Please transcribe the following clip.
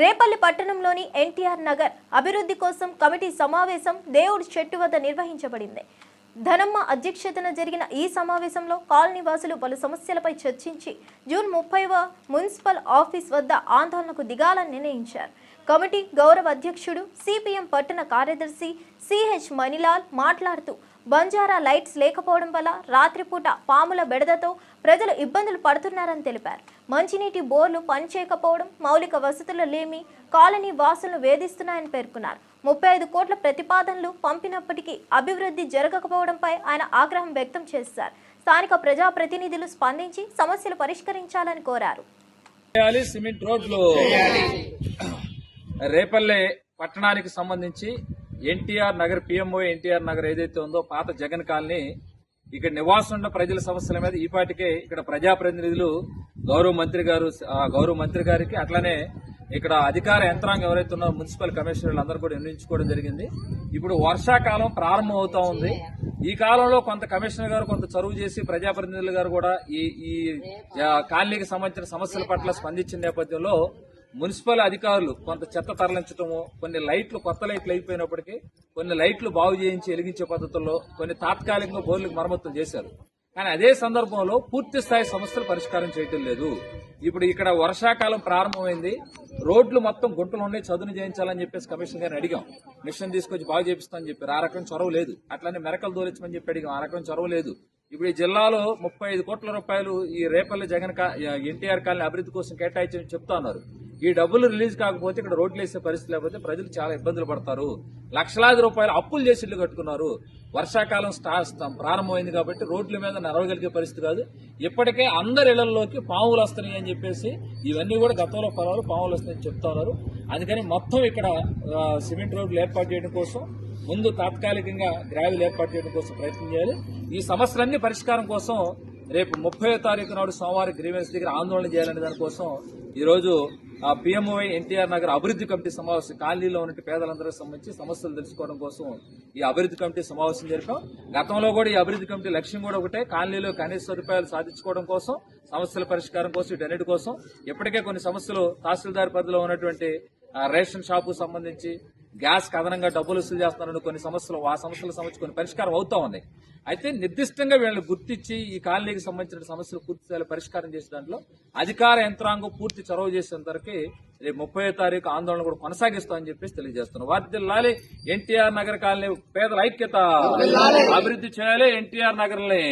రేపల్లి పట్టణంలోని ఎన్టీఆర్ నగర్ అభివృద్ధి కోసం కమిటీ సమావేశం దేవుడి చెట్టు వద్ద నిర్వహించబడింది. ధనమ్మ అధ్యక్షతన జరిగిన ఈ సమావేశంలో కాలనీ వాసులు పలు సమస్యలపై చర్చించి జూన్ 30వ మున్సిపల్ ఆఫీస్ వద్ద ఆందోళనకు దిగాలని నిర్ణయించారు. కమిటీ గౌరవ అధ్యక్షుడు సిపిఎం పట్టణ కార్యదర్శి సిహెచ్ మణిలాల్ మాట్లాడుతూ బంజారా లైట్స్ లేకపోవడం వల్ల రాత్రిపూట పాముల బెడదతో ప్రజలు ఇబ్బందులు పడుతున్నారని తెలిపారు. మంచినీటి బోర్లు పనిచేయకపోవడం, మౌలిక వసతులు లేమి కాలనీ వాసులను వేధిస్తున్నాయని పేర్కొన్నారు. 35 కోట్ల ప్రతిపాదనలు పంపినప్పటికీ అభివృద్ధి జరగకపోవడంపై ఆయన ఆగ్రహం వ్యక్తం చేశారు. స్థానిక ప్రజాప్రతినిధులు స్పందించి సమస్యలు పరిష్కరించాలని కోరారు. సిమెంట్ రోడ్లు రేపల్లె పట్టణానికి సంబంధించి ఎన్టీఆర్ నగర్ పిఎంఓ ఎన్టీఆర్ నగర్ ఏదైతే ఉందో పాత జగన్ కాలనీ ఇక్కడ నివాసం ఉన్న ప్రజల సమస్యల మీద ఈపాటికే ఇక్కడ ప్రజాప్రతినిధులు గౌరవ మంత్రి గారికి అట్లానే ఇక్కడ అధికార యంత్రాంగం ఎవరైతే ఉన్నారో మున్సిపల్ కమిషనర్లు అందరూ కూడా నిర్ణయించుకోవడం జరిగింది. ఇప్పుడు వర్షాకాలం ప్రారంభం అవుతా ఉంది. ఈ కాలంలో కొంత కమిషనర్ గారు కొంత చొరవ చేసి ప్రజాప్రతినిధులు గారు కూడా ఈ కాలనీకి సంబంధించిన సమస్యల పట్ల స్పందించిన నేపథ్యంలో మున్సిపల్ అధికారులు కొంత చెత్త తరలించడము, కొన్ని లైట్లు కొత్త లైట్లు అయిపోయినప్పటికీ కొన్ని లైట్లు బాగు చేయించి వెలిగించే పద్ధతుల్లో కొన్ని తాత్కాలికంగా బోర్లకు మరమ్మతులు చేశారు. కానీ అదే సందర్భంలో పూర్తి స్థాయి సమస్యలు పరిష్కారం చేయటం లేదు. ఇప్పుడు ఇక్కడ వర్షాకాలం ప్రారంభమైంది, రోడ్లు మొత్తం గుంటలు ఉన్నాయి, చదును చేయించాలని చెప్పేసి కమిషనర్ గారిని అడిగాం. మిషన్ తీసుకొచ్చి బాగు చేపిస్తామని చెప్పారు, ఆ రకం చొరవ లేదు. అట్లానే మెరకలు దోలించమని చెప్పి అడిగాం, ఆ రకం చొరవ లేదు. ఇప్పుడు ఈ జిల్లాలో 35 కోట్ల రూపాయలు ఈ రేపల్లి జగన్ ఎన్టీఆర్ కాలనీ అభివృద్ధి కోసం కేటాయించని చెప్తా ఉన్నారు. ఈ డబ్బులు రిలీజ్ కాకపోతే ఇక్కడ రోడ్లు వేసే పరిస్థితి లేకపోతే ప్రజలు చాలా ఇబ్బందులు పడతారు. లక్షలాది రూపాయలు అప్పులు చేసి ఇళ్లు కట్టుకున్నారు. వర్షాకాలం ప్రారంభమైంది కాబట్టి రోడ్ల మీద నడవగలిగే పరిస్థితి కాదు. ఇప్పటికే అందరి ఇళ్లలోకి పాములు వస్తున్నాయి అని చెప్పేసి ఇవన్నీ కూడా గతంలో పొలాలు పాములు వస్తున్నాయని చెప్తా ఉన్నారు. అందుకని మొత్తం ఇక్కడ సిమెంట్ రోడ్లు ఏర్పాటు చేయడం కోసం ముందు తాత్కాలికంగా గ్రావెల్ ఏర్పాటు చేయడం కోసం ప్రయత్నం చేయాలి. ఈ సమస్యలన్నీ పరిష్కారం కోసం రేపు 30వ తారీఖు నాడు సోమవారం గ్రీవెన్స్ దగ్గర ఆందోళన చేయాలనే దానికోసం ఈ రోజు పిఎంఓఐ ఎన్టీఆర్ నగర్ అభివృద్ధి కమిటీ సమావేశం కాలనీలో ఉన్న పేదలందరికీ సంబంధించి సమస్యలు తెలుసుకోవడం కోసం ఈ అభివృద్ధి కమిటీ సమావేశం జరిపాం. గతంలో కూడా ఈ అభివృద్ధి కమిటీ లక్ష్యం కూడా ఒకటే, కాలనీలో కనీస సదుపాయాలు సాధించుకోవడం కోసం, సమస్యల పరిష్కారం కోసం, వీటన్నిటి కోసం. ఇప్పటికే కొన్ని సమస్యలు తహసీల్దార్ పరిధిలో ఉన్నటువంటి రేషన్ షాపు సంబంధించి గ్యాస్ అదనంగా డబ్బులు వసూలు చేస్తున్నారని కొన్ని సమస్యలు, ఆ సమస్యలకు సంబంధించి కొన్ని పరిష్కారం అవుతా ఉన్నాయి. అయితే నిర్దిష్టంగా వీళ్ళని గుర్తించి ఈ కాలనీకి సంబంధించిన సమస్యలు పూర్తి స్థాయిలో పరిష్కారం చేసే దాంట్లో అధికార యంత్రాంగం పూర్తి చొరవ చేసేంత వరకు రేపు 30వ తారీఖు ఆందోళన కూడా కొనసాగిస్తామని చెప్పేసి తెలియజేస్తున్నాం. వర్ధిల్లాలి ఎన్టీఆర్ నగర్ కాలనీ పేదల ఐక్యత, అభివృద్ధి చేయాలి ఎన్టీఆర్ నగర్ని.